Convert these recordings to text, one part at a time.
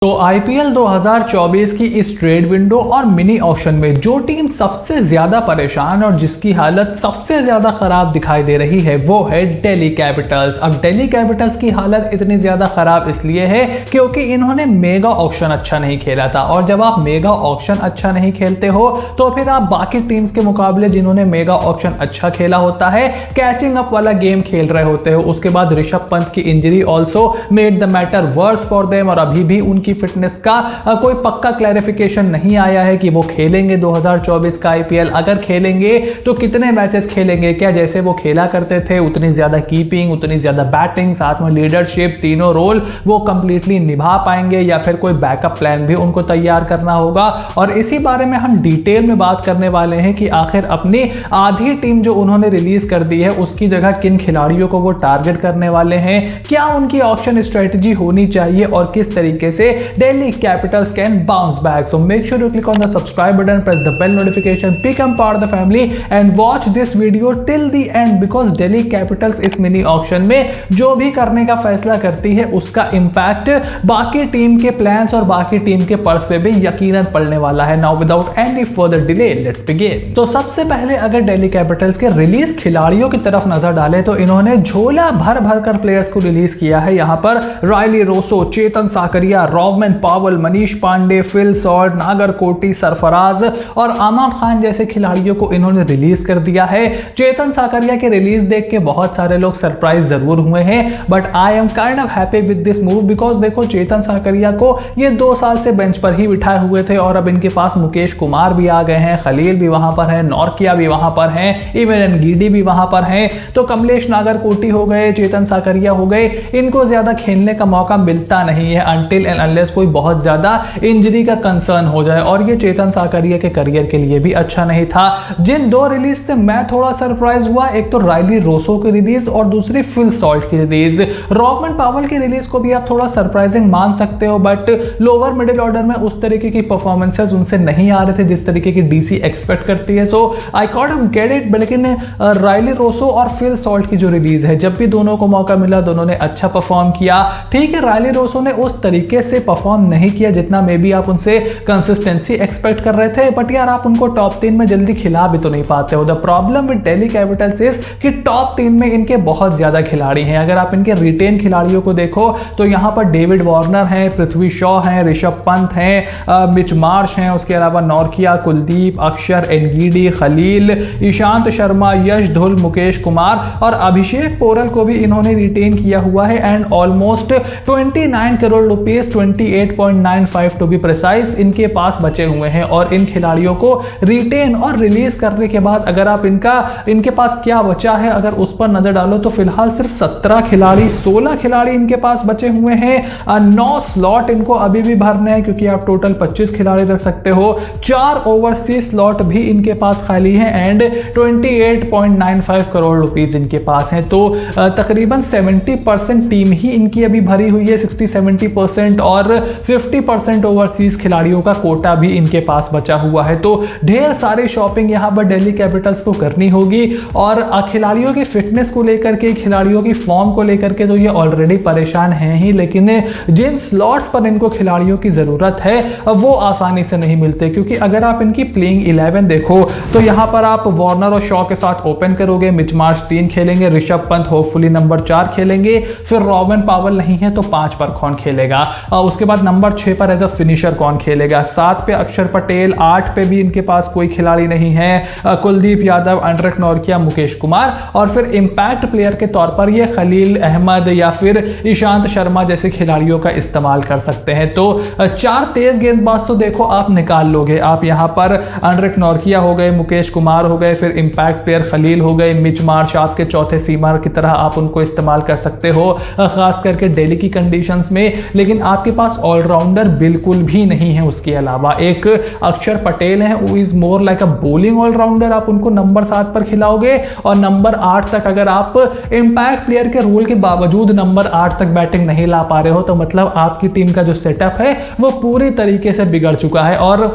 तो आईपीएल 2024 की इस ट्रेड विंडो और मिनी ऑक्शन में जो टीम सबसे ज्यादा परेशान और जिसकी हालत सबसे ज्यादा खराब दिखाई दे रही है वो है दिल्ली कैपिटल्स। अब दिल्ली कैपिटल्स की हालत इतनी ज्यादा खराब इसलिए है क्योंकि इन्होंने मेगा ऑक्शन अच्छा नहीं खेला था, और जब आप मेगा ऑक्शन अच्छा नहीं खेलते हो तो फिर आप बाकी टीम्स के मुकाबले जिन्होंने मेगा ऑक्शन अच्छा खेला होता है कैचिंग अप वाला गेम खेल रहे होते हो। उसके बाद ऋषभ पंत की injury also made the matter worse for them, और अभी भी उनकी फिटनेस का कोई पक्का क्लैरिफिकेशन नहीं आया है कि वो खेलेंगे 2024 का आईपीएल। अगर खेलेंगे तो कितने मैचेस खेलेंगे, क्या जैसे वो खेला करते थे उतनी ज्यादा कीपिंग, उतनी ज्यादा बैटिंग, साथ में लीडरशिप, तीनों रोल वो कंप्लीटली निभा पाएंगे, या फिर कोई बैकअप प्लान भी उनको तैयार करना होगा। और इसी बारे में हम डिटेल में बात करने वाले हैं कि आखिर अपनी आधी टीम जो उन्होंने रिलीज कर दी है उसकी जगह किन खिलाड़ियों को वो टारगेट करने वाले हैं, क्या उनकी ऑक्शन स्ट्रेटजी होनी चाहिए और किस तरीके से Delhi Capitals can bounce back. So make sure to click on the subscribe button, press the bell notification, become part of the family and watch this video till the end, because Delhi Capitals इस mini auction में जो भी करने का फैसला करती है उसका इंपैक्ट बाकी टीम के प्लान्स और बाकी टीम के पर्स पे भी यकीनन पड़ने वाला है। Now without any further delay, let's begin. तो सबसे पहले अगर Delhi Capitals के रिलीज खिलाड़ियों की तरफ नजर डालें तो इन्होंने झोला भर भर कर प्लेयर्स को रिलीज किया है। यहाँ पर रायली रोसो, चेतन साकरिया, रॉबमैन पावल, मनीष पांडे, फिल सॉल्ट, नागरकोटी, सरफराज और आमान खान जैसे खिलाड़ियों को इन्होंने रिलीज कर दिया है। चेतन साकरिया के रिलीज देख के बहुत सारे लोग सरप्राइज जरूर हुए हैं, but I am kind of happy with this move, because देखो चेतन साकरिया को ये 2 साल से बेंच पर ही बिठाए हुए थे और अब इनके पास मुकेश कुमार भी आ गए हैं, खलील भी वहां पर है, नॉर्किया भी वहां पर है, इवन गिडी भी वहां पर है। तो कमलेश नागरकोटी हो गए, चेतन साकरिया हो गए, इनको ज्यादा खेलने का मौका मिलता नहीं है अनटिल एंड अनलेस कोई बहुत ज्यादा इंजरी का कंसर्न हो जाए, और ये चेतन साकरिया के करियर के लिए भी अच्छा नहीं था। जिन 2 रिलीज से मैं थोड़ा सरप्राइज हुआ, एक तो रायली रोसो की रिलीज और दूसरी फिल सॉल्ट की रिलीज। रॉबमैन पावल की रिलीज को भी आप थोड़ा सरप्राइजिंग मान सकते हो, बट लोअर मिडिल ऑर्डर में उस तरीके की परफॉर्मेंसेस उनसे नहीं आ रहे थे जिस तरीके की डीसी एक्सपेक्ट करती है। So I kind of get it, लेकिन रायली रोसो और फिल सॉल्ट की जो रिलीज है, जब भी दोनों को मौका मिला दोनों ने अच्छा परफॉर्म किया। ठीक है, रायली रोसो ने उस तरीके से परफॉर्म नहीं किया जितना मे बी आप उनसे कंसिस्टेंसी एक्सपेक्ट कर रहे थे, बट यार आप उनको टॉप 3 में जल्दी खिला भी तो नहीं पाते हो। The problem with Delhi Capitals is कि टॉप 3 में इनके बहुत ज्यादा खिलाड़ी हैं। अगर आप इनके रिटेन खिलाड़ियों को देखो तो यहां पर डेविड वार्नर हैं, पृथ्वी शॉ हैं, ऋषभ पंत हैं, मिच मार्श हैं, उसके अलावा नॉर्किया, कुलदीप, अक्षर, एनगीडी, खलील, ईशांत शर्मा, यश धुल, मुकेश कुमार और अभिषेक पोरल को भी इन्होंने रिटेन किया हुआ है। And almost 29 crore rupees, 28.95 to be precise इनके पास बचे हुए हैं। और इन खिलाड़ियों को रिटेन और रिलीज करने के बाद अगर आप इनके पास क्या बचा है अगर उस पर नजर डालो तो फिलहाल सिर्फ 16 खिलाड़ी इनके पास बचे हुए हैं। 9 स्लॉट इनको अभी भी भरने हैं क्योंकि आप टोटल 25 खिलाड़ी रख सकते हो। 4 ओवरसीज स्लॉट भी इनके पास खाली है एंड 28.95 करोड़ रुपीस इनके पास है। तो तकरीबन 70% टीम ही इनकी अभी भरी हुई है, 60-70%, और 50% ओवरसीज खिलाड़ियों का कोटा भी इनके पास बचा हुआ है। तो ढेर सारी शॉपिंग यहां पर दिल्ली कैपिटल्स को करनी होगी। और खिलाड़ियों की फिटनेस को लेकर के, खिलाड़ियों की फॉर्म को लेकर के तो ये ऑलरेडी परेशान हैं ही, लेकिन जिन स्लॉट्स पर इनको खिलाड़ियों की जरूरत है वो आसानी से नहीं मिलते। क्योंकि अगर आप इनकी प्लेइंग 11 देखो तो यहां पर आप वार्नर और शॉ के साथ ओपन करोगे, मिच मार्श 3 खेलेंगे, ऋषभ पंत होपफुली नंबर 4 खेलेंगे, फिर रॉबमैन पावल नहीं है तो 5 पर कौन खेलेगा, उसके बाद नंबर 6 पर एज अ फिनिशर कौन खेलेगा, 7 पे अक्षर पटेल, 8 पे भी इनके पास कोई खिलाड़ी नहीं है, कुलदीप यादव, अंड्रिक नॉर्किया, मुकेश कुमार, और फिर इंपैक्ट प्लेयर के तौर पर ये खलील अहमद या फिर ईशांत शर्मा जैसे खिलाड़ियों का इस्तेमाल कर सकते हैं। तो 4 तेज गेंदबाज तो देखो आप निकाल लोगे। आप यहां पर अंड्रिक नॉर्किया हो गए, मुकेश कुमार हो गए, फिर इंपैक्ट प्लेयर खलील हो गए, मिच मार्श आपके चौथे सीमर की तरह आप उनको इस्तेमाल कर सकते हो खास करके दिल्ली की कंडीशंस में। लेकिन आपके पास ऑलराउंडर बिल्कुल भी नहीं है। उसके अलावा एक अक्षर पटेल है, वो is more like a bowling allrounder, आप उनको नंबर 7 पर खिलाओगे और नंबर 8 तक अगर आप इंपैक्ट प्लेयर के रूल के बावजूद नंबर 8 तक बैटिंग नहीं ला पा रहे हो तो मतलब आपकी टीम का जो सेटअप है वो पूरी तरीके से बिगड़ चुका है। और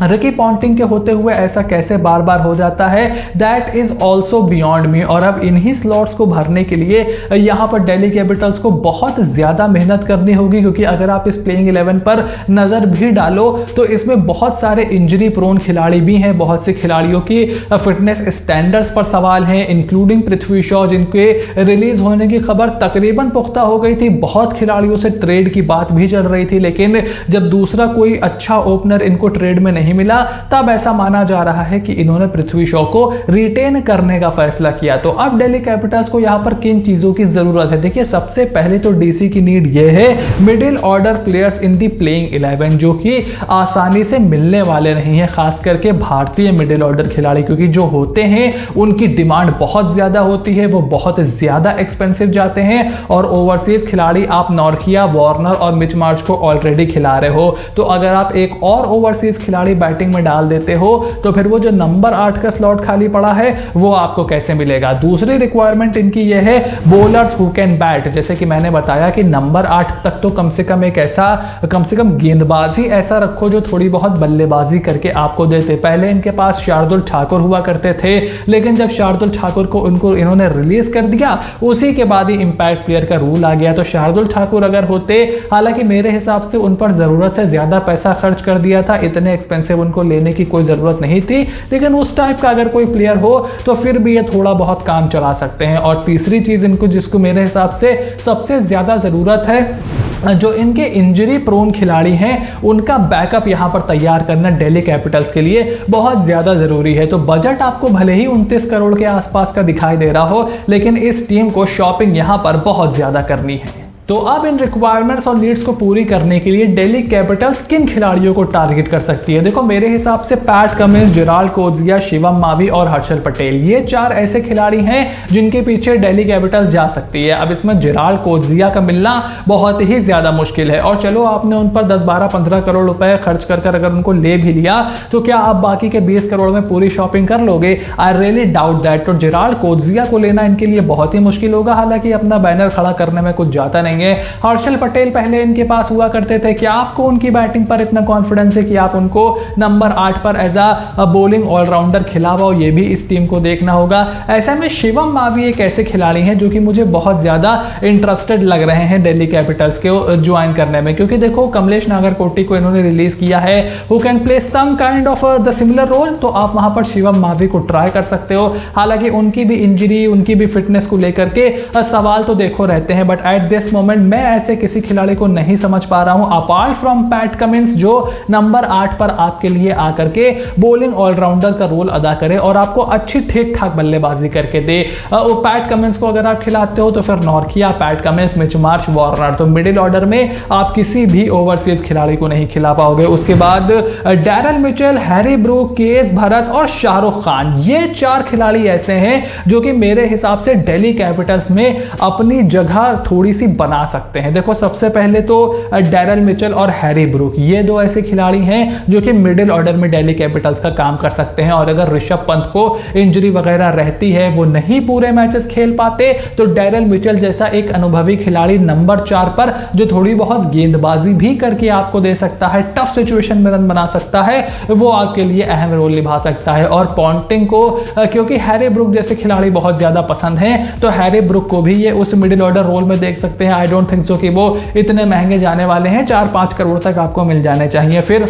रिकी पॉन्टिंग के होते हुए ऐसा कैसे बार बार हो जाता है, that is also beyond me. और अब इन्हीं स्लॉट्स को भरने के लिए यहाँ पर दिल्ली कैपिटल्स को बहुत ज़्यादा मेहनत करनी होगी, क्योंकि अगर आप इस प्लेइंग 11 पर नज़र भी डालो तो इसमें बहुत सारे इंजरी प्रोन खिलाड़ी भी हैं, बहुत से खिलाड़ियों की फिटनेस स्टैंडर्ड्स पर सवाल हैं, इंक्लूडिंग पृथ्वी शॉ जिनके रिलीज होने की खबर तकरीबन पुख्ता हो गई थी। बहुत खिलाड़ियों से ट्रेड की बात भी चल रही थी, लेकिन जब दूसरा कोई अच्छा ओपनर इनको ट्रेड में नहीं मिला तब ऐसा माना जा रहा है कि इन्होंने पृथ्वी शॉ को रिटेन करने का फैसला किया। तो अब दिल्ली कैपिटल्स को यहां पर किन चीजों की जरूरत है? देखिए, सबसे पहले तो डीसी की नीड ये है middle order players in the playing 11, जो कि आसानी से मिलने वाले नहीं है, खास करके भारतीय मिडिल ऑर्डर खिलाड़ी, क्योंकि जो होते हैं उनकी डिमांड बहुत ज्यादा होती है, वो बहुत ज्यादा एक्सपेंसिव जाते हैं। और ओवरसीज खिलाड़ी आप नॉर्किया, वार्नर और मिच मार्श को ऑलरेडी खिला रहे हो, तो अगर आप एक और ओवरसीज खिलाड़ी बैटिंग में डाल देते हो तो फिर वो जो नंबर 8 का स्लॉट खाली पड़ा है वो आपको कैसे मिलेगा? दूसरी रिक्वायरमेंट इनकी ये है बॉलर्स हु कैन बैट। जैसे कि मैंने बताया कि नंबर 8 तक तो कम से कम एक ऐसा, कम से कम गेंदबाजी ऐसा रखो जो थोड़ी बहुत बल्लेबाजी करके आपको देते। पहले इनके पास शार्दुल ठाकुर हुआ करते थे, लेकिन जब शार्दुल ठाकुर को इन्होंने रिलीज कर दिया, उसी के बाद ही इंपैक्ट प्लेयर का रूल आ गया। तो शार्दुल ठाकुर अगर होते, हालांकि मेरे हिसाब से उन पर जरूरत से ज्यादा पैसा खर्च कर दिया था, इतने एक्सपेंसिव उनको लेने की कोई जरूरत नहीं थी, लेकिन उस टाइप का अगर कोई प्लेयर हो तो फिर भी ये थोड़ा बहुत काम चला सकते हैं। और तीसरी चीज इनको, जिसको मेरे हिसाब से सबसे ज्यादा जरूरत है, जो इनके इंजरी प्रोन खिलाड़ी हैं उनका बैकअप यहां पर तैयार करना दिल्ली कैपिटल्स के लिए बहुत ज्यादा जरूरी है। तो बजट आपको भले ही 29 करोड़ के आसपास का दिखाई दे रहा हो, लेकिन इस टीम को शॉपिंग यहां पर बहुत ज्यादा करनी है। तो अब इन रिक्वायरमेंट्स और नीड्स को पूरी करने के लिए दिल्ली कैपिटल्स किन खिलाड़ियों को टारगेट कर सकती है? देखो, मेरे हिसाब से Pat Cummins, Gerald Coetzee, Shivam Mavi और हर्षल पटेल, ये 4 ऐसे खिलाड़ी हैं जिनके पीछे दिल्ली कैपिटल्स जा सकती है। अब इसमें जेराल्ड कोज्जिया का मिलना बहुत ही ज्यादा मुश्किल है, और चलो आपने उन पर 10, 12, 15 करोड़ रुपए खर्च कर अगर उनको ले भी लिया तो क्या आप बाकी के 20 करोड़ में पूरी शॉपिंग कर लोगे? I really doubt that. तो जेराल्ड कोज्जिया को लेना इनके लिए बहुत ही मुश्किल होगा, हालांकि अपना बैनर खड़ा करने में कुछ जाता नहीं। हर्षल पटेल पहले इनके पास हुआ करते थे, क्या आपको उनकी बैटिंग पर इतना कॉन्फिडेंस है कि आप उनको नंबर 8 पर एज अ बोलिंग ऑलराउंडर खिला पाओ? ये भी इस टीम को देखना होगा। ऐसे में शिवम मावी एक ऐसे खिलाड़ी हैं जो कि मुझे बहुत ज्यादा इंटरेस्टेड लग रहे हैं दिल्ली कैपिटल्स के ज्वाइन करने में, क्योंकि देखो कमलेश नागरकोटी को इन्होंने रिलीज किया है, who can play some kind of the similar role, तो आप वहां पर शिवम मावी को ट्राई कर सकते हो। हालांकि उनकी भी इंजरी, उनकी भी फिटनेस को लेकर के सवाल तो देखो रहते हैं, बट एट दिस मोमेंट मैं ऐसे किसी खिलाड़ी को नहीं समझ पा रहा हूं अपार्ट फ्रॉम पैट कमिंस, जो नंबर 8 पर आपके लिए आकर के बोलिंग ऑलराउंडर का रोल अदा करे और आपको अच्छी ठीक ठाक बल्लेबाजी करके दे। पैट कमिंस को अगर आप खिलाते हो तो फिर Nortje, PAT Cummins, Mitch Marsh, Warner, तो मिडिल ऑर्डर में आप किसी भी ओवरसीज खिलाड़ी को नहीं खिला पाओगे। उसके बाद Daryl Mitchell, Harry Brook, KS Bharat और शाहरुख खान, ये 4 खिलाड़ी ऐसे हैं जो कि मेरे हिसाब से दिल्ली कैपिटल्स में अपनी जगह थोड़ी सी बना सकते हैं। देखो, सबसे पहले तो डैरल मिचेल और हैरी ब्रूक, ये 2 ऐसे खिलाड़ी हैं जो कि मिडिल ऑर्डर में दिल्ली कैपिटल्स का काम कर सकते हैं। और अगर ऋषभ पंत को इंजरी वगैरह रहती है, वो नहीं पूरे मैचेस खेल पाते, तो डैरल मिचेल जैसा एक अनुभवी खिलाड़ी नंबर 4 पर जो थोड़ी बहुत गेंदबाजी भी करके आपको दे सकता है, टफ सिचुएशन में रन बना सकता है, वो आपके लिए अहम रोल निभा सकता है। और पॉन्टिंग को, क्योंकि हैरी ब्रूक जैसे खिलाड़ी बहुत ज्यादा पसंद हैं, तो हैरी ब्रूक को भी ये उस मिडिल ऑर्डर रोल में देख सकते हैं। आई डोंट थिंक सो कि वो इतने महंगे जाने वाले हैं, 4-5 करोड़ तक आपको मिल जाने चाहिए। फिर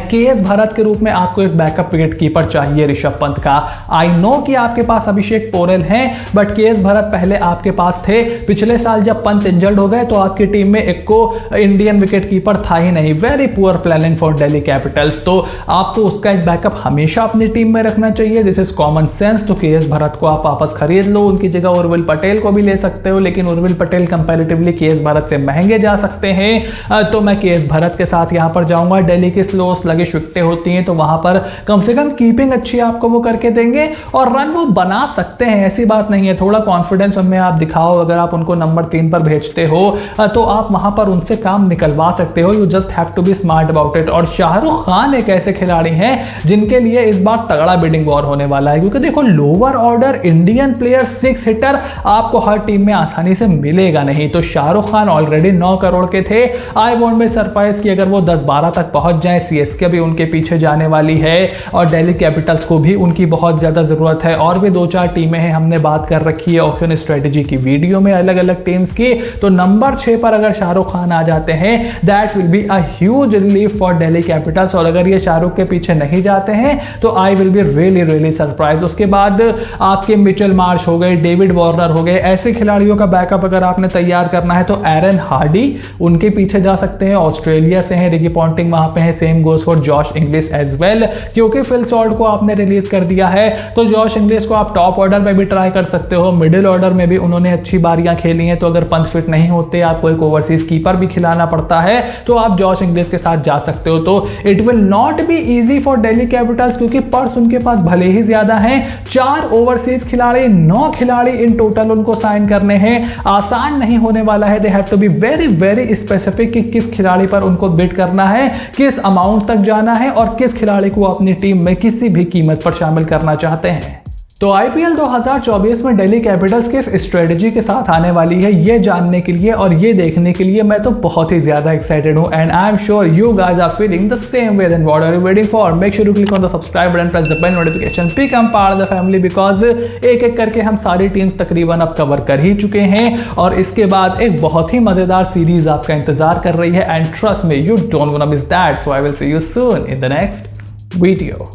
केएस भरत के रूप में आपको एक बैकअप विकेट कीपर चाहिए ऋषभ पंत का। आई नो कि आपके पास अभिषेक पोरेल हैं, बट केएस भरत पहले आपके पास थे। पिछले साल जब पंत इंजर्ड हो गए तो आपकी टीम में एक को इंडियन विकेट कीपर था ही नहीं। Very poor planning for Delhi Capitals. तो आपको उसका एक बैकअप हमेशा अपनी टीम में रखना चाहिए, दिस इज कॉमन सेंस। तो केएस भरत को आप वापस खरीद लो, उनकी जगह उर्विल पटेल को भी ले सकते हो, लेकिन उर्विल पटेल कंपैरेटिवली केएस भरत से महंगे जा सकते हैं। तो मैं केएस भरत के साथ यहां पर जाऊंगा। दिल्ली की स्लो स्लगिश विकेटें होती हैं तो वहां पर कम से कम कीपिंग अच्छी आपको वो करके देंगे और रन वो बना सकते हैं, ऐसी बात नहीं है। थोड़ा कॉन्फिडेंस उनमें आप दिखाओ, अगर आप उनको नंबर 3 पर भेजते हो तो आप वहां पर उनसे काम निकलवा सकते हो। You just have to be smart about it. और शाहरुख खान एक ऐसे खिलाड़ी हैं जिनके लिए इस बार तगड़ा बिडिंग वॉर होने वाला है, क्योंकि देखो lower order Indian player 6 hitter आपको हर टीम में आसानी से मिलेगा नहीं। तो शाहरुख खान ऑलरेडी 9 करोड़ के थे। आई वोंट बी सरप्राइज कि अगर वो 10-12 तक पहुंच जाए। सीएसके भी उनके पीछे जाने वाली है और दिल्ली कैपिटल्स को भी उनकी बहुत ज़्यादा ज़रूरत है। और भी 2-4 टीमें हैं, हमने बात कर रखी है ऑक्शन स्ट्रेटेजी की वीडियो में अलग अलग टीम्स की। तो नंबर 6 पर अगर शाहरुख खान आ जाते हैं, that will be a huge relief for Delhi Capitals. और अगर ये शाहरुख के पीछे नहीं जाते हैं तो I will be really surprise. उसके बाद आपके मिचेल मार्श हो गए, डेविड वार्नर हो गए, ऐसे खिलाड़ियों का बैकअप अगर आपने तैयार करना है तो एरन हार्डी उनके पीछे जा सकते हैं, ऑस्ट्रेलिया से हैं, रिकी पॉन्टिंग वहां पे है, same goes for Josh Inglis as well. क्योंकि फिल सॉल्ट को आपने रिलीज कर दिया है तो जॉश इंग्लिश को आप टॉप ऑर्डर में भी ट्राई कर सकते हो, मिडिल ऑर्डर में भी उन्होंने अच्छी बारियां खेली हैं। तो अगर पंच फिट नहीं होते, आपको एक ओवरसीज कीपर भी खिलाना पड़ता है, तो आप जॉश इंग्लिश के साथ जा सकते हो। तो it will not be easy for Delhi Capitals, क्योंकि पर्स उनके पास भले ही ज्यादा हैं, 4 ओवरसीज खिलाड़ी, 9 खिलाड़ी इन टोटल उनको साइन करने हैं, आसान नहीं होने वाला है। They have to be very specific कि किस खिलाड़ी पर उनको बिड करना है, किस अमाउंट तक जाना है और किस खिलाड़ी को अपनी टीम में किसी भी कीमत पर शामिल करना चाहते हैं। तो आईपीएल 2024 में दिल्ली कैपिटल्स किस स्ट्रेटजी के साथ आने वाली है, ये जानने के लिए और ये देखने के लिए मैं तो बहुत ही ज्यादा एक्साइटेड हूं। And I am sure you guys are feeling the same way. Then what are you waiting for? Make sure to click on the subscribe button, press the bell notification, become part of the family, because एक करके हम सारी teams तकरीबन अब cover कर ही चुके हैं और इसके बाद एक बहुत ही मजेदार सीरीज आपका इंतजार कर रही है। And trust me, you don't want to miss that. So I will see you soon in the next video.